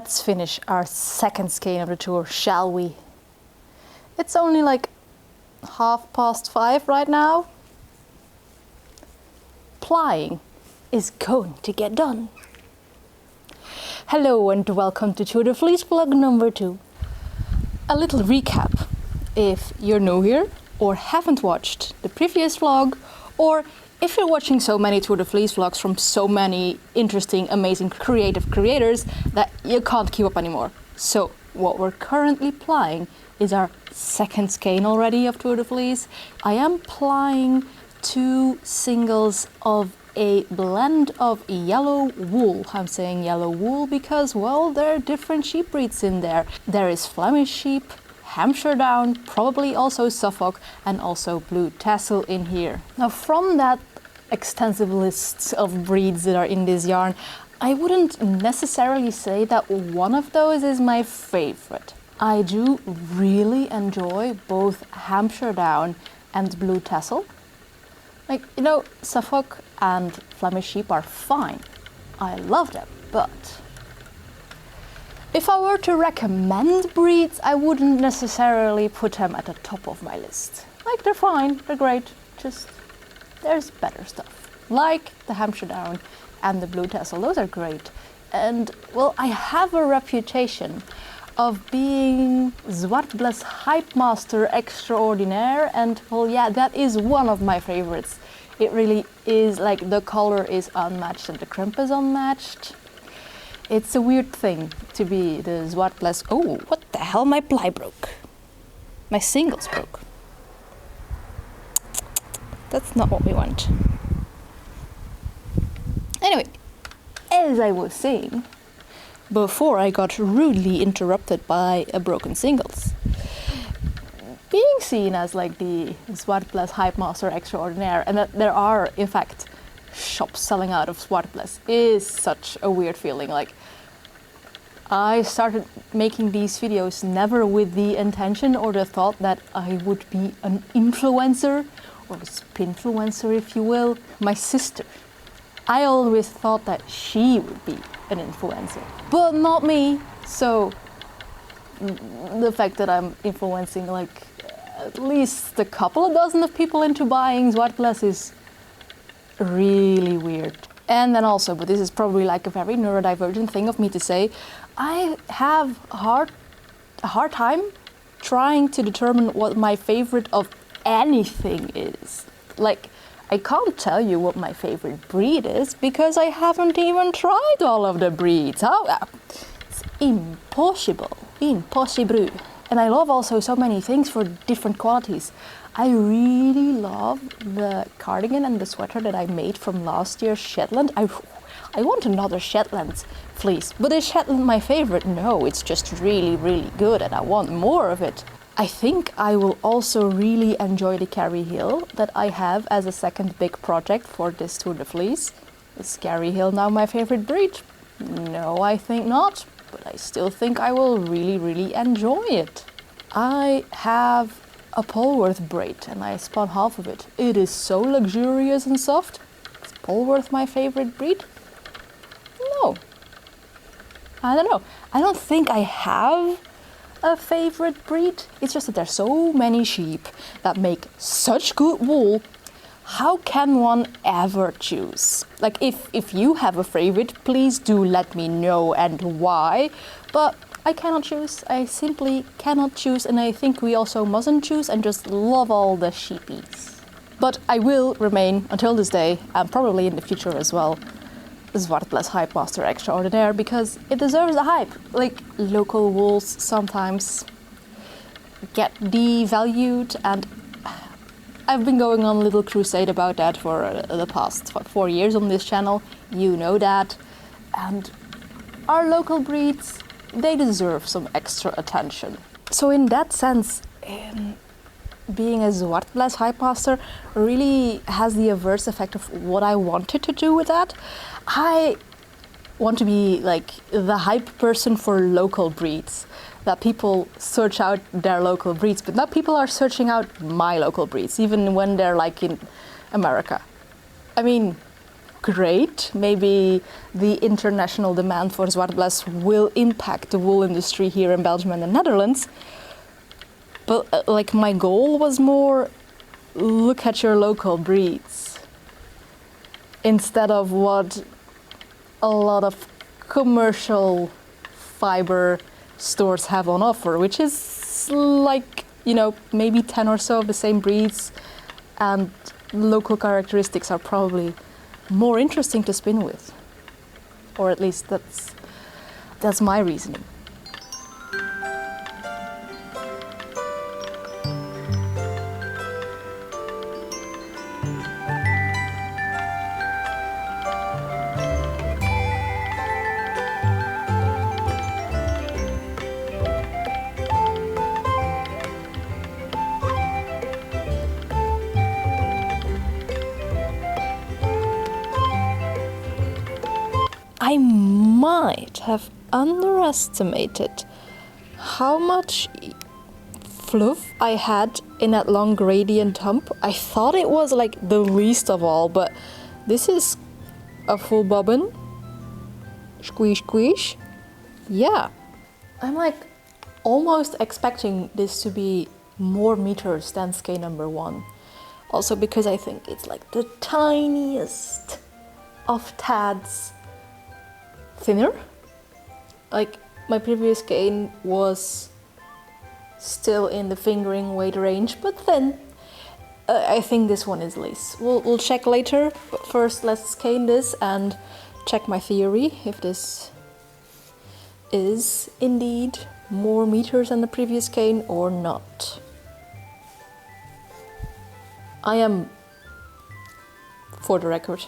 Let's finish our second skein of the tour, shall we? It's only like 5:30 right now. Plying is going to get done. Hello and welcome to Tour de Fleece vlog number 2. A little recap. If you're new here or haven't watched the previous vlog, or if you're watching so many Tour de Fleece vlogs from so many interesting, amazing, creative creators that you can't keep up anymore. So what we're currently plying is our second skein already of Tour de Fleece. I am plying 2 singles of a blend of yellow wool. I'm saying yellow wool because, well, there are different sheep breeds in there. There is Flemish sheep, Hampshire down, probably also Suffolk, and also blue tassel in here. Now, from that extensive list of breeds that are in this yarn, I wouldn't necessarily say that one of those is my favorite. I do really enjoy both Hampshire down and blue tassel. Like, you know, Suffolk and Flemish sheep are fine. I love them, but if I were to recommend breeds, I wouldn't necessarily put them at the top of my list. Like, they're fine, they're great, just there's better stuff. Like the Hampshire down and the blue tassel, those are great. And, well, I have a reputation of being Zwartbles hype master extraordinaire, and, well, yeah, that is one of my favorites. It really is, like, the color is unmatched and the crimp is unmatched. It's a weird thing to be the Zwartbles. Oh, what the hell, my ply broke. My singles broke. That's not what we want. Anyway, as I was saying, before I got rudely interrupted by a broken singles, being seen as like the Zwartbles hype master extraordinaire, and that there are in fact shops selling out of Zwartbles, is such a weird feeling. Like, I started making these videos never with the intention or the thought that I would be an influencer, or a spinfluencer if you will. My sister, I always thought that she would be an influencer, but not me. So the fact that I'm influencing like at least a couple of dozen of people into buying Zwartbles is really weird. And then also, but this is probably like a very neurodivergent thing of me to say, I have a hard time trying to determine what my favorite of anything is. Like, I can't tell you what my favorite breed is because I haven't even tried all of the breeds. It's impossible. Impossible. And I love also so many things for different qualities. I really love the cardigan and the sweater that I made from last year's Shetland. I want another Shetland fleece, but is Shetland my favorite? No, it's just really, really good and I want more of it. I think I will also really enjoy the Carry Hill that I have as a second big project for this Tour de Fleece. Is Carry Hill now my favorite breed? No, I think not, but I still think I will really, really enjoy it. I have a Polworth braid and I spun half of it. It is so luxurious and soft. Is Polworth my favorite breed? No. I don't know. I don't think I have a favorite breed. It's just that there's so many sheep that make such good wool. How can one ever choose? Like, if you have a favorite, please do let me know and why. But I cannot choose. I simply cannot choose, and I think we also mustn't choose and just love all the sheepies. But I will remain until this day, and probably in the future as well, Zwartbles hype master extraordinaire, because it deserves a hype. Like, local wools sometimes get devalued, and I've been going on a little crusade about that for the past 4 years on this channel. You know that. And our local breeds, they deserve some extra attention. So in that sense, being a Zwartbles hype master really has the adverse effect of what I wanted to do with that. I want to be like the hype person for local breeds. That people search out their local breeds, but now people are searching out my local breeds, even when they're like in America. I mean, great. Maybe the international demand for zwartbles will impact the wool industry here in Belgium and the Netherlands. But like my goal was more, look at your local breeds instead of what a lot of commercial fiber stores have on offer, which is like, you know, maybe 10 or so of the same breeds, and local characteristics are probably more interesting to spin with. Or at least that's my reasoning. I might have underestimated how much fluff I had in that long gradient hump. I thought it was like the least of all, but this is a full bobbin. Squish, squish. Yeah. I'm like almost expecting this to be more meters than skein number 1. Also because I think it's like the tiniest of tads thinner. Like my previous skein was still in the fingering weight range, but thin. I think this one is lace. We'll check later, but first let's skein this and check my theory if this is indeed more meters than the previous skein or not. I am, for the record,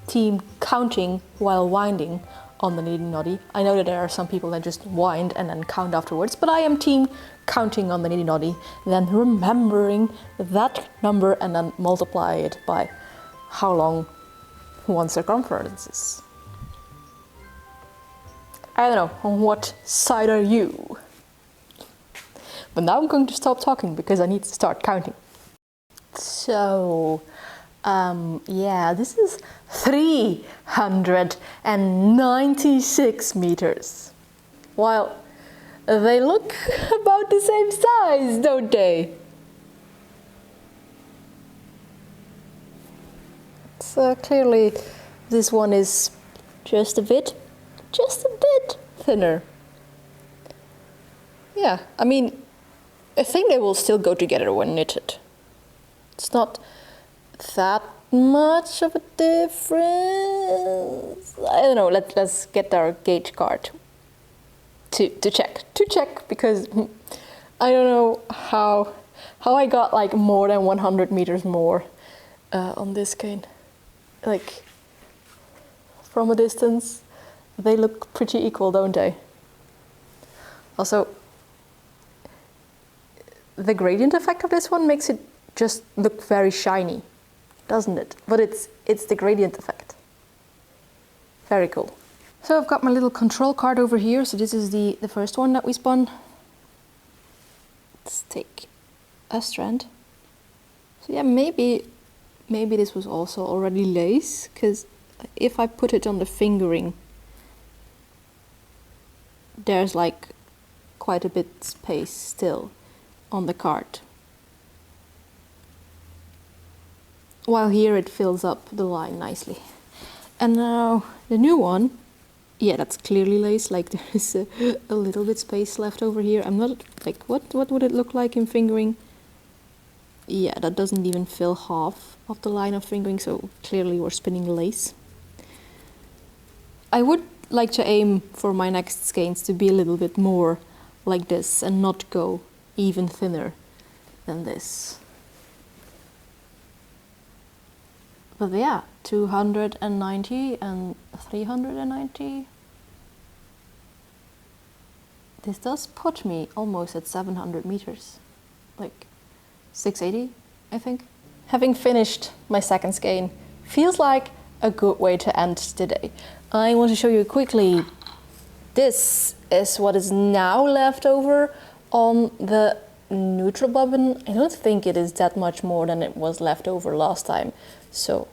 team counting while winding on the niddy noddy. I know that there are some people that just wind and then count afterwards, but I am team counting on the niddy noddy, then remembering that number and then multiply it by how long one circumference is. I don't know, on what side are you? But now I'm going to stop talking because I need to start counting. So, yeah, this is 396 meters. While they look about the same size, don't they? So clearly this one is just a bit thinner. Yeah, I mean, I think they will still go together when knitted. It's not that much of a difference. I don't know, let's get our gauge card to check because I don't know how I got like more than 100 meters more on this skein. Like from a distance they look pretty equal, don't they? Also, the gradient effect of this one makes it just look very shiny, doesn't it? But it's the gradient effect. Very cool. So I've got my little control card over here. So this is the first one that we spun. Let's take a strand. So yeah, maybe this was also already lace, because if I put it on the fingering, there's like quite a bit space still on the card. While here it fills up the line nicely. And now the new one, yeah, that's clearly lace, like there is a little bit space left over here. I'm not, like, what would it look like in fingering? Yeah, that doesn't even fill half of the line of fingering, so clearly we're spinning lace. I would like to aim for my next skeins to be a little bit more like this and not go even thinner than this. But yeah, 290 and 390. This does put me almost at 700 meters. Like 680, I think. Having finished my second skein feels like a good way to end today. I want to show you quickly, this is what is now left over on the neutral bobbin. I don't think it is that much more than it was left over last time. So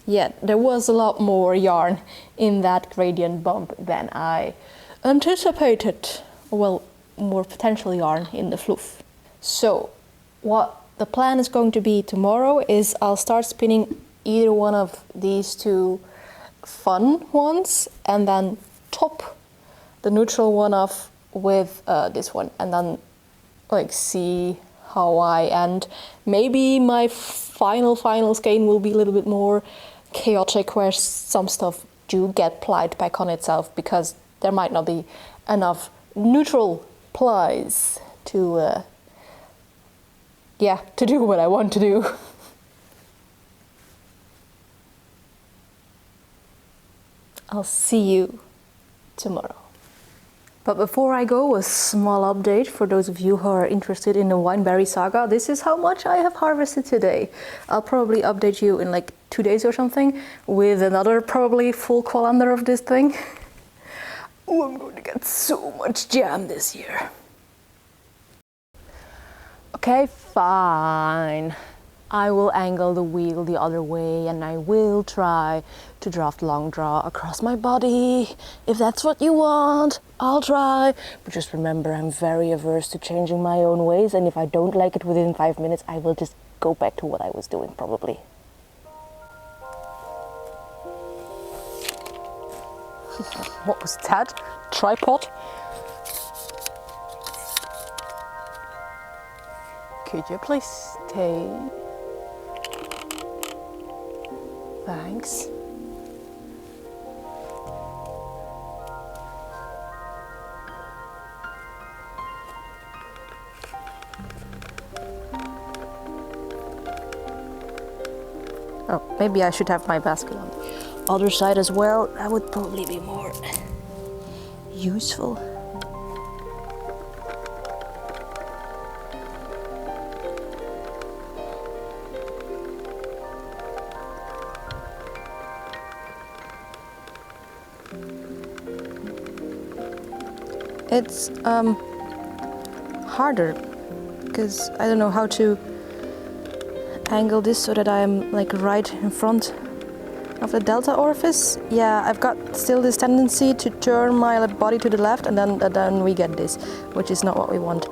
yeah, there was a lot more yarn in that gradient bump than I anticipated. Well, more potential yarn in the fluff. So what the plan is going to be tomorrow is I'll start spinning either one of these two fun ones and then top the neutral one off with this one, and then like see how I end. Maybe my final skein will be a little bit more chaotic, where some stuff do get plied back on itself because there might not be enough neutral plies to to do what I want to do. I'll see you tomorrow. But before I go, a small update for those of you who are interested in the wineberry saga. This is how much I have harvested today. I'll probably update you in like 2 days or something with another probably full calendar of this thing. Oh, I'm going to get so much jam this year. Okay, fine. I will angle the wheel the other way and I will try to draft long draw across my body. If that's what you want, I'll try. But just remember, I'm very averse to changing my own ways, and if I don't like it within 5 minutes, I will just go back to what I was doing probably. What was that? Tripod? Could you please stay? Thanks. Oh, maybe I should have my basket on the other side as well. That would probably be more useful. It's harder because I don't know how to angle this so that I'm like right in front of the delta orifice. Yeah, I've got still this tendency to turn my body to the left, and then we get this, which is not what we want.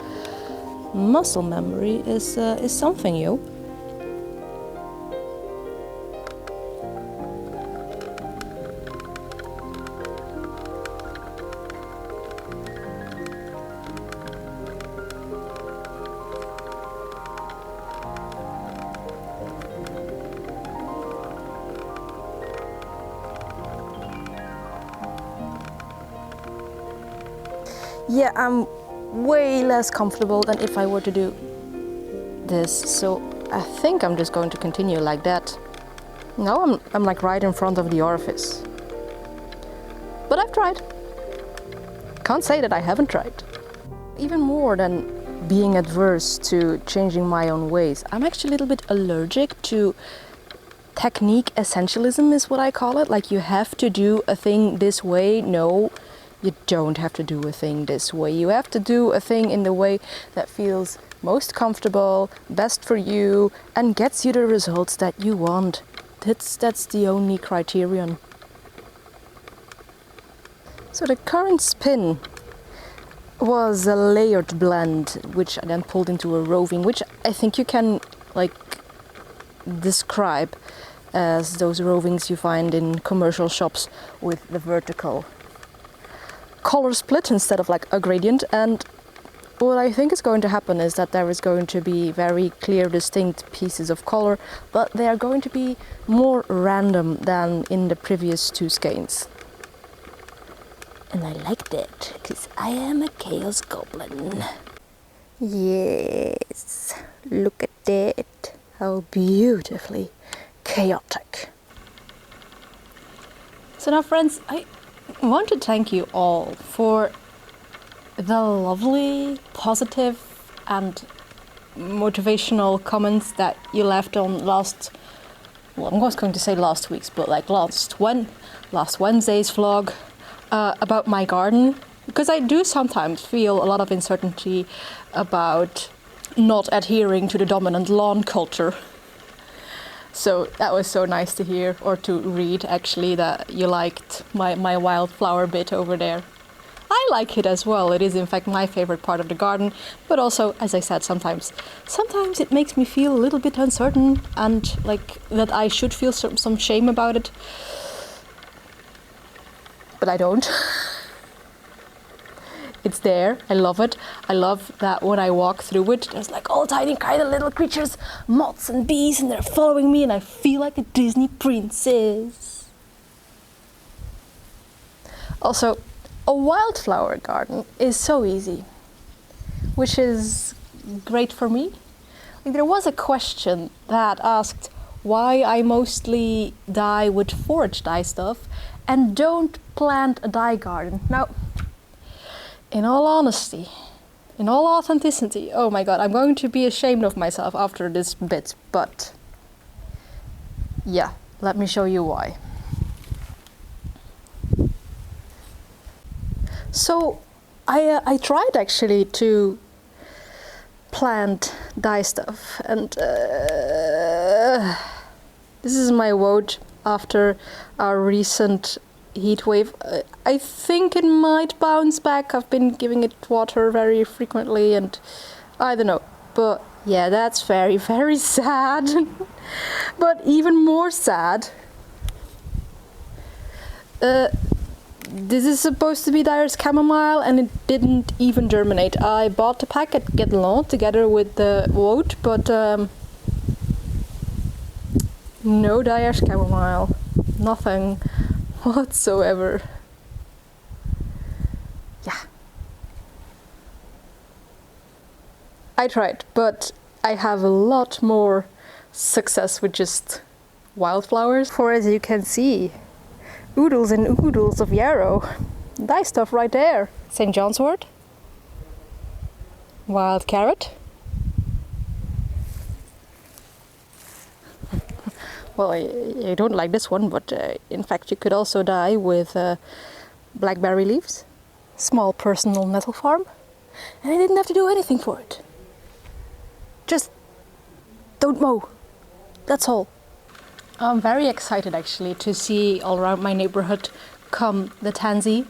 Muscle memory is something, yo. Yeah, I'm way less comfortable than if I were to do this, so I think I'm just going to continue like that. Now I'm like right in front of the orifice. But I've tried. Can't say that I haven't tried. Even more than being adverse to changing my own ways, I'm actually a little bit allergic to technique essentialism, is what I call it. Like, you have to do a thing this way. No, you don't have to do a thing this way. You have to do a thing in the way that feels most comfortable, best for you, and gets you the results that you want. That's the only criterion. So the current spin was a layered blend, which I then pulled into a roving, which I think you can like describe as those rovings you find in commercial shops with the vertical color split instead of like a gradient. And what I think is going to happen is that there is going to be very clear, distinct pieces of color, but they are going to be more random than in the previous two skeins. And I like that, because I am a chaos goblin. Yes, look at that, how beautifully chaotic. So now, friends, I want to thank you all for the lovely, positive and motivational comments that you left on I'm always going to say last week's, but like last Wednesday's vlog about my garden, because I do sometimes feel a lot of uncertainty about not adhering to the dominant lawn culture. So that was so nice to hear, or to read actually, that you liked my wildflower bit over there. I like it as well. It is in fact my favorite part of the garden, but also, as I said, sometimes it makes me feel a little bit uncertain, and like that I should feel some shame about it. But I don't. It's there. I love it. I love that when I walk through it, there's like all tiny kind of little creatures, moths and bees, and they're following me, and I feel like a Disney princess. Also, a wildflower garden is so easy, which is great for me. There was a question that asked why I mostly dye with forage dye stuff and don't plant a dye garden. Now, in all honesty, in all authenticity, oh my god, I'm going to be ashamed of myself after this bit, but yeah, let me show you why. So I tried actually to plant dye stuff, and this is my woe after our recent heat wave. I think it might bounce back. I've been giving it water very frequently, and I don't know, but yeah, that's very, very sad. But even more sad, this is supposed to be Dyer's chamomile, and it didn't even germinate. I bought the pack at Guédelon together with the woad, but no Dyer's chamomile, nothing whatsoever. Yeah. I tried, but I have a lot more success with just wildflowers. For as you can see, oodles and oodles of yarrow. Dye stuff right there. St. John's wort. Wild carrot. Well, I don't like this one, but in fact you could also dye with blackberry leaves. Small personal nettle farm. And I didn't have to do anything for it. Just don't mow. That's all. I'm very excited actually to see all around my neighborhood come the tansy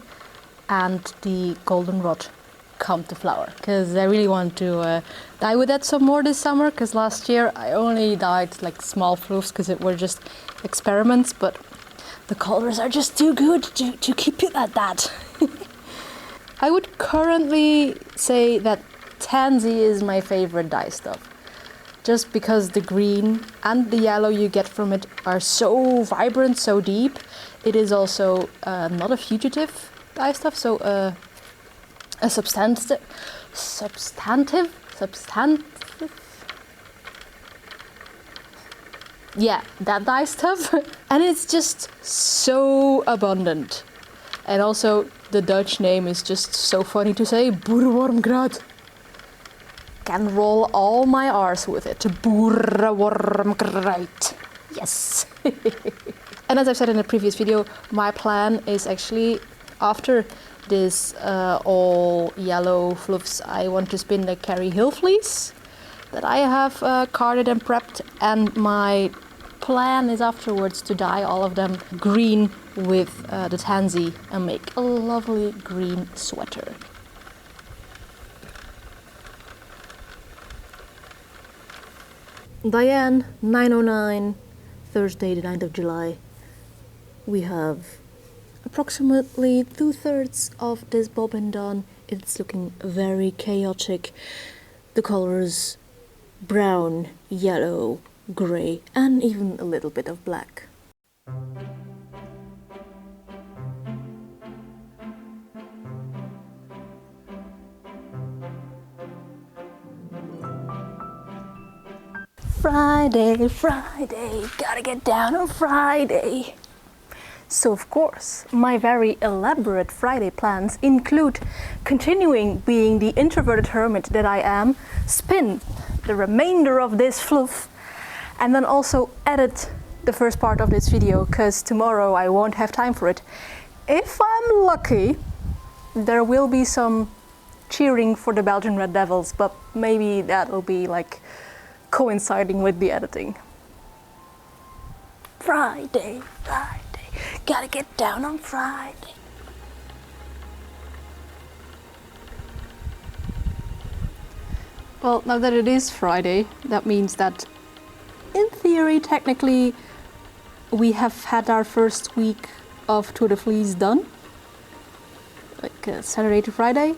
and the goldenrod come to flower, because I really want to dye with that some more this summer, because last year I only dyed like small fluffs because it were just experiments, but the colors are just too good to keep it at that. I would currently say that tansy is my favorite dye stuff, just because the green and the yellow you get from it are so vibrant, so deep. It is also not a fugitive dye stuff, so a substantive, yeah, that dye stuff. And it's just so abundant. And also the Dutch name is just so funny to say, boerenwormkruid. Can roll all my R's with it. Boerenwormkruid. Yes. And as I've said in a previous video, my plan is actually, after this all yellow fluffs, I want to spin the Kerry Hill fleece that I have carded and prepped, and my plan is afterwards to dye all of them green with the tansy and make a lovely green sweater. Diane, 9:09, Thursday the 9th of July. We have approximately 2/3 of this bobbin done. It's looking very chaotic. The colors brown, yellow, grey, and even a little bit of black. Friday, Friday, gotta get down on Friday. So of course, my very elaborate Friday plans include continuing being the introverted hermit that I am, spin the remainder of this fluff, and then also edit the first part of this video, because tomorrow I won't have time for it. If I'm lucky, there will be some cheering for the Belgian Red Devils, but maybe that'll be like coinciding with the editing. Friday, Friday, gotta get down on Friday. Well, now that it is Friday, that means that in theory, technically, we have had our first week of Tour de Fleece done, like Saturday to Friday,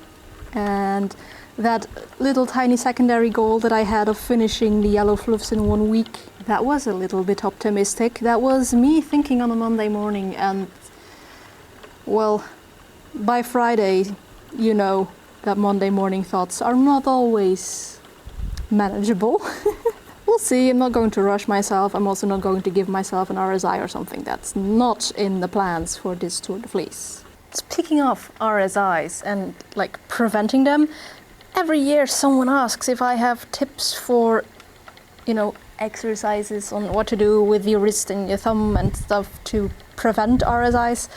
and that little tiny secondary goal that I had of finishing the yellow fluffs in 1 week, that was a little bit optimistic. That was me thinking on a Monday morning, and well, by Friday, you know that Monday morning thoughts are not always manageable. We'll see. I'm not going to rush myself. I'm also not going to give myself an RSI or something. That's not in the plans for this Tour de Fleece. Speaking of RSIs and like preventing them, every year someone asks if I have tips for, you know, exercises on what to do with your wrist and your thumb and stuff to prevent RSIs.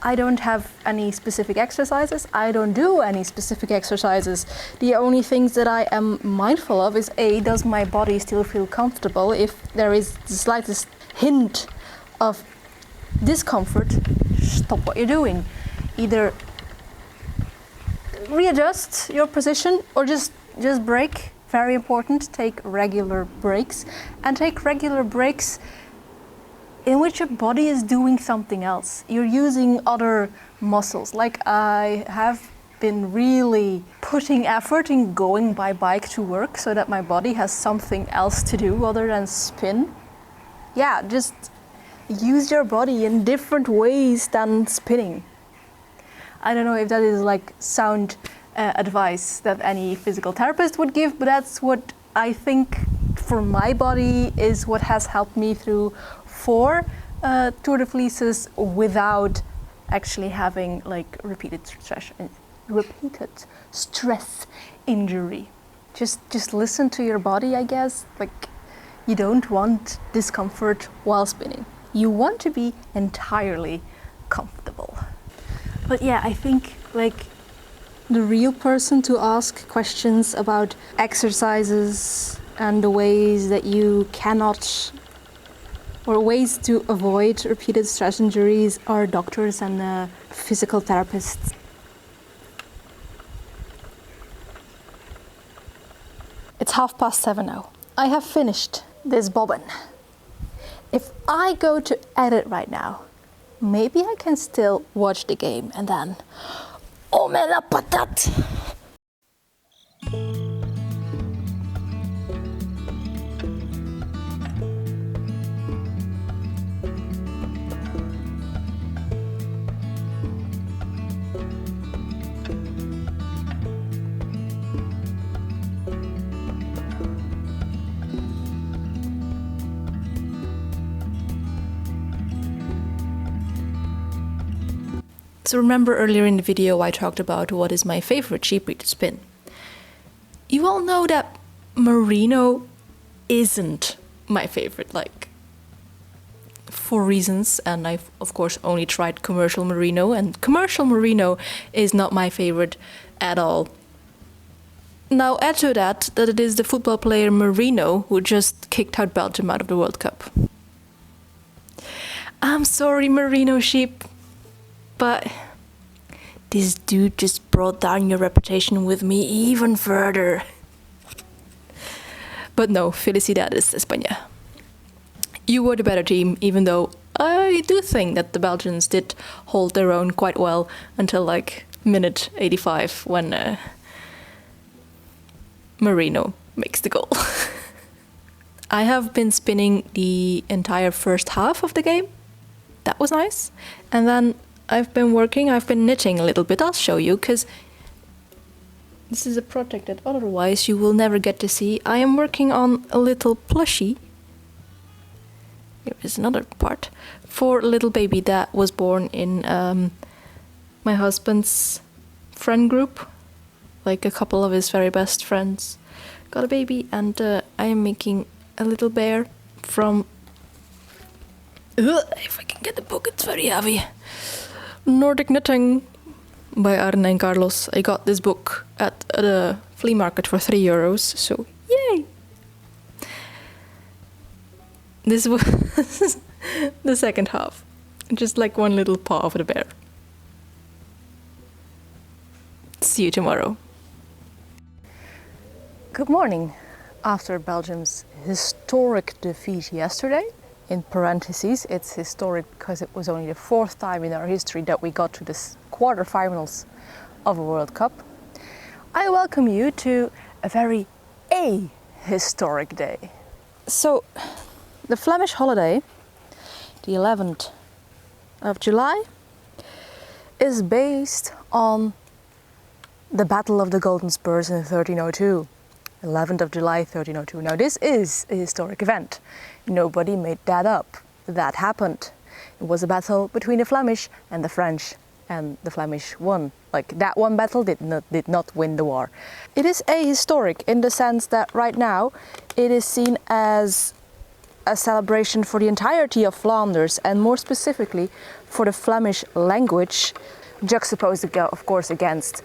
I don't have any specific exercises. I don't do any specific exercises. The only things that I am mindful of is A, does my body still feel comfortable? If there is the slightest hint of discomfort, stop what you're doing. Either readjust your position or just break. Very important, take regular breaks, and take regular breaks in which your body is doing something else. You're using other muscles. Like I have been really putting effort in going by bike to work so that my body has something else to do other than spin. Yeah, just use your body in different ways than spinning. I don't know if that is like sound advice that any physical therapist would give, but that's what I think for my body is what has helped me through 4 Tour de Fleeces without actually having like repeated stress injury. Just listen to your body, I guess. Like, you don't want discomfort while spinning. You want to be entirely comfortable. But yeah, I think like the real person to ask questions about exercises and the ways that you cannot, or ways to avoid repeated stress injuries, are doctors and physical therapists. It's 7:30 now. I have finished this bobbin. If I go to edit right now, maybe I can still watch the game and then, oh me la patate! So remember earlier in the video I talked about what is my favorite sheep breed to spin. You all know that merino isn't my favorite, like, for reasons, and I've of course only tried commercial merino, and commercial merino is not my favorite at all. Now add to that it is the football player Merino who just kicked out Belgium out of the World Cup. I'm sorry, merino sheep, but this dude just brought down your reputation with me even further. But no, felicidades, España. You were the better team, even though I do think that the Belgians did hold their own quite well until like minute 85 when Merino makes the goal. I have been spinning the entire first half of the game. That was nice. And then I've been knitting a little bit. I'll show you, because this is a project that otherwise you will never get to see. I am working on a little plushie. Here is another part. For a little baby that was born in my husband's friend group. Like a couple of his very best friends got a baby, and I am making a little bear from... if I can get the book, it's very heavy. Nordic Knitting by Arne and Carlos. I got this book at the flea market for €3, so yay! this was the second half. Just like one little paw of the bear. See you tomorrow. Good morning. After Belgium's historic defeat yesterday, in parentheses, it's historic because it was only the fourth time in our history that we got to the quarterfinals of a World Cup, I welcome you to a very ahistoric day. So, the Flemish holiday, the 11th of July, is based on the Battle of the Golden Spurs in 1302. 11th of July 1302. Now this is a historic event. Nobody made that up. That happened. It was a battle between the Flemish and the French, and the Flemish won. Like, that one battle did not win the war. It is ahistoric in the sense that right now it is seen as a celebration for the entirety of Flanders, and more specifically for the Flemish language, juxtaposed of course against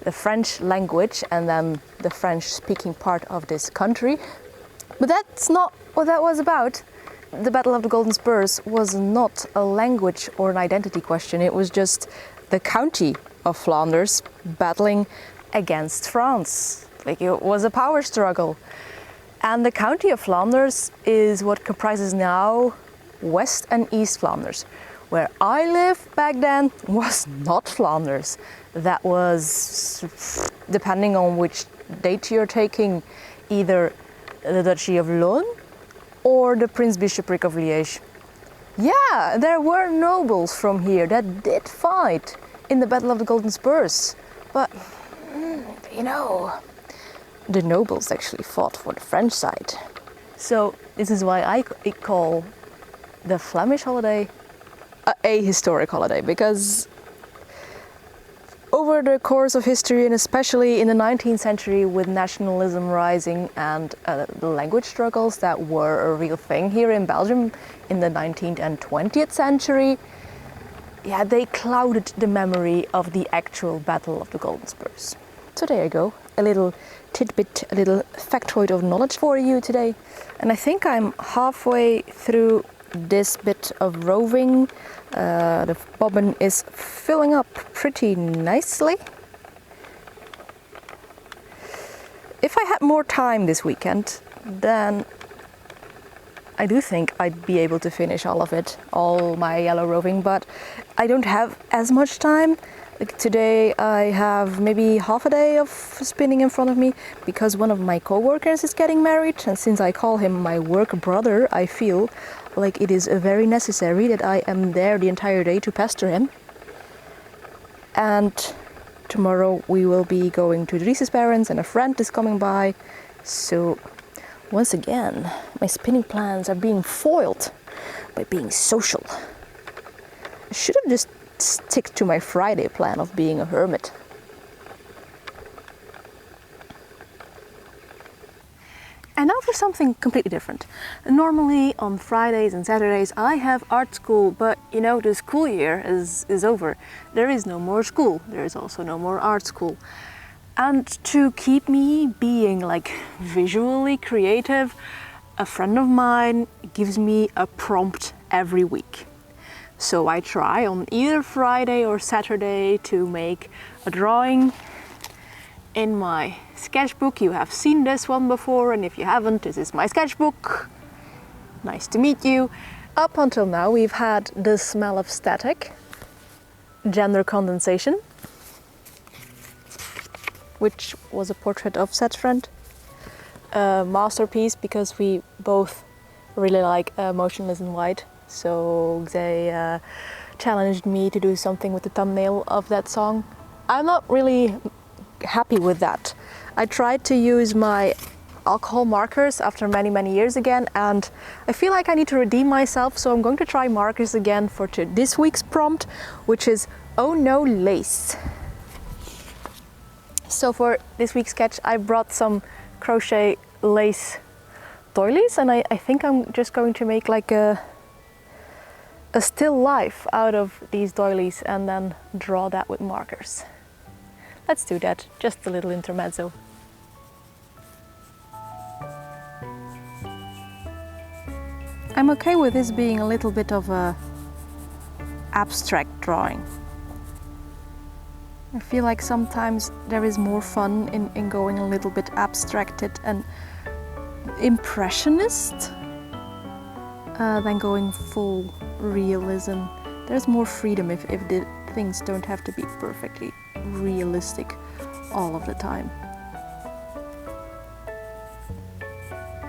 the French language and then the French-speaking part of this country. But that's not what that was about. The Battle of the Golden Spurs was not a language or an identity question. It was just the county of Flanders battling against France. Like, it was a power struggle. And the county of Flanders is what comprises now West and East Flanders. Where I lived back then was not Flanders. That was, depending on which date you're taking, either the Duchy of Loon or the Prince-Bishopric of Liège. Yeah, there were nobles from here that did fight in the Battle of the Golden Spurs. But, you know, the nobles actually fought for the French side. So this is why I call the Flemish holiday a historic holiday, because over the course of history, and especially in the 19th century with nationalism rising and the language struggles that were a real thing here in Belgium in the 19th and 20th century, yeah, they clouded the memory of the actual Battle of the Golden Spurs. So there you go, a little tidbit, a little factoid of knowledge for you today. And I think I'm halfway through this bit of roving. The bobbin is filling up pretty nicely. If I had more time this weekend, then I do think I'd be able to finish all of it, all my yellow roving, but I don't have as much time. Like today I have maybe half a day of spinning in front of me because one of my co-workers is getting married, and since I call him my work brother, I feel like it is very necessary that I am there the entire day to pester him. And tomorrow we will be going to Drise's parents and a friend is coming by. So once again, my spinning plans are being foiled by being social. I should have just stick to my Friday plan of being a hermit. And now for something completely different. Normally on Fridays and Saturdays I have art school, but you know, the school year is over. There is no more school. There is also no more art school. And to keep me being like visually creative, a friend of mine gives me a prompt every week. So I try on either Friday or Saturday to make a drawing. In my sketchbook, you have seen this one before, and if you haven't, this is my sketchbook. Nice to meet you. Up until now, we've had The Smell of Static, Gender Condensation, which was a portrait of said friend. A masterpiece because we both really like Motionless in White. So they challenged me to do something with the thumbnail of that song. I'm not really happy with that. I tried to use my alcohol markers after many years again, and I feel like I need to redeem myself, so I'm going to try markers again for this week's prompt, which is "Oh no, lace." So for this week's sketch I brought some crochet lace doilies, and I think I'm just going to make like a still life out of these doilies and then draw that with markers. Let's do that, just a little intermezzo. I'm okay with this being a little bit of a abstract drawing. I feel like sometimes there is more fun in going a little bit abstracted and impressionist than going full realism. There's more freedom if the things don't have to be perfectly realistic all of the time.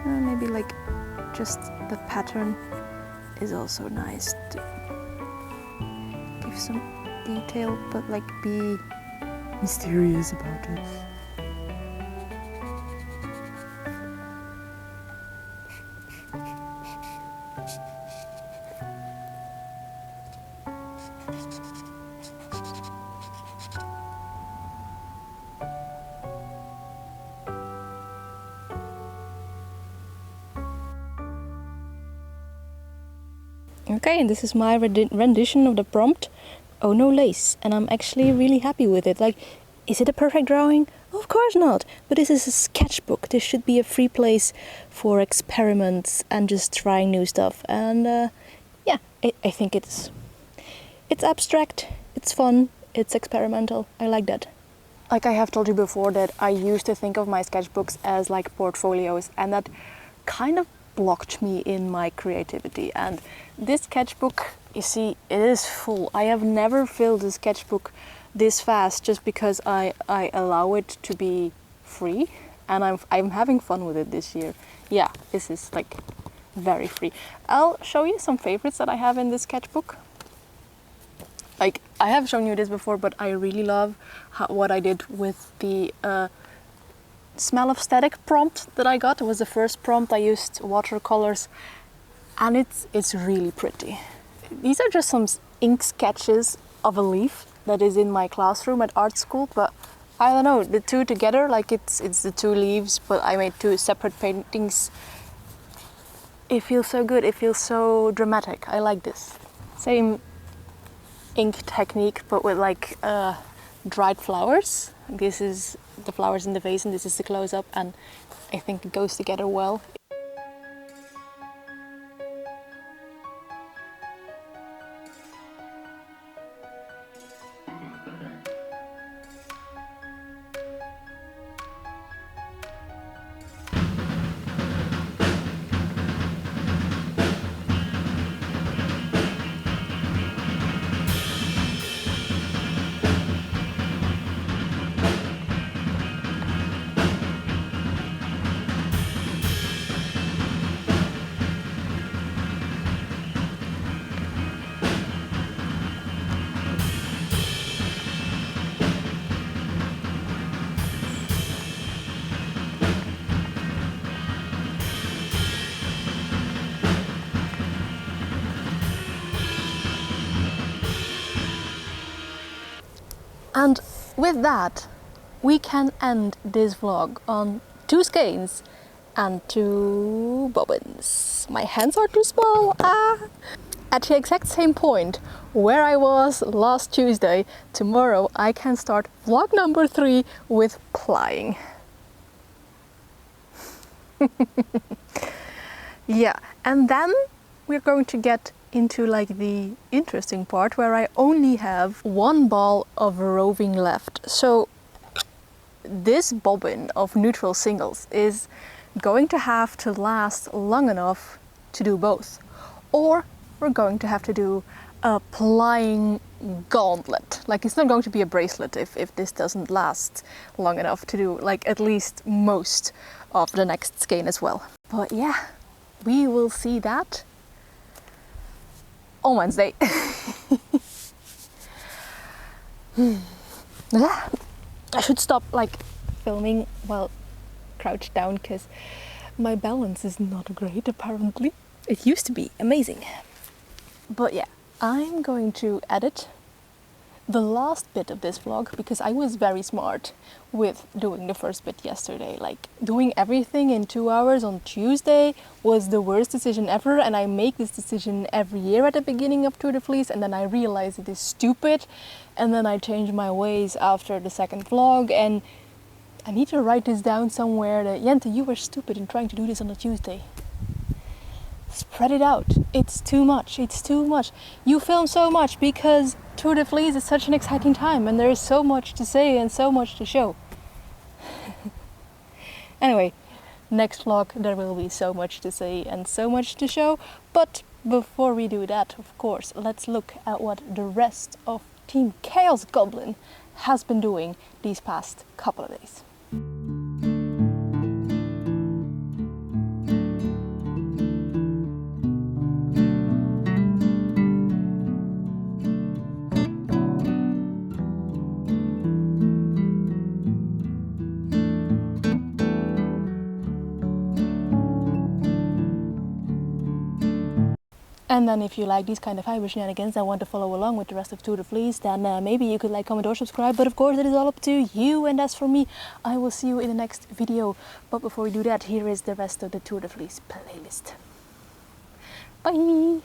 Maybe like just the pattern is also nice to give some detail, but like be mysterious about it. Okay, and this is my rendition of the prompt, "Oh no lace," and I'm actually really happy with it. Like, is it a perfect drawing? Of course not, but this is a sketchbook. This should be a free place for experiments and just trying new stuff. And yeah, I think it's abstract, it's fun, it's experimental. I like that. Like I have told you before, that I used to think of my sketchbooks as like portfolios, and that kind of blocked me in my creativity. And this sketchbook, you see, it is full. I have never filled a sketchbook this fast just because I allow it to be free, and I'm having fun with it this year. Yeah, this is like very free. I'll show you some favorites that I have in this sketchbook. Like, I have shown you this before, but I really love what I did with the Smell of Static prompt that I got. It was the first prompt. I used watercolors, and it's really pretty. These are just some ink sketches of a leaf that is in my classroom at art school, but I don't know, the two together, like it's the two leaves, but I made two separate paintings. It feels so good, it feels so dramatic. I like this. Same ink technique, but with like dried flowers. This is the flowers in the vase, and this is the close-up, and I think it goes together well. And with that, we can end this vlog on 2 skeins and 2 bobbins. My hands are too small. At the exact same point where I was last Tuesday, tomorrow I can start vlog number 3 with plying. Yeah, and then we're going to get into like the interesting part where I only have 1 ball of roving left. So this bobbin of neutral singles is going to have to last long enough to do both, or we're going to have to do a plying gauntlet. Like, it's not going to be a bracelet if this doesn't last long enough to do like at least most of the next skein as well. But yeah, we will see that on Wednesday. I should stop like filming while crouched down because my balance is not great apparently. It used to be amazing. But yeah, I'm going to edit the last bit of this vlog because I was very smart with doing the first bit yesterday. Like, doing everything in 2 hours on Tuesday was the worst decision ever, and I make this decision every year at the beginning of Tour de Fleece, and then I realize it is stupid, and then I change my ways after the second vlog, and I need to write this down somewhere that, Jente, you were stupid in trying to do this on a Tuesday. spread it out. It's too much. It's too much. You film so much because Tour de Fleece is such an exciting time and there is so much to say and so much to show. Anyway, next vlog there will be so much to say and so much to show, but before we do that, of course, let's look at what the rest of Team Chaos Goblin has been doing these past couple of days. And then if you like these kind of hybrid shenanigans and want to follow along with the rest of Tour de Fleece, then maybe you could like, comment or subscribe, but of course it is all up to you. And as for me, I will see you in the next video. But before we do that, here is the rest of the Tour de Fleece playlist. Bye!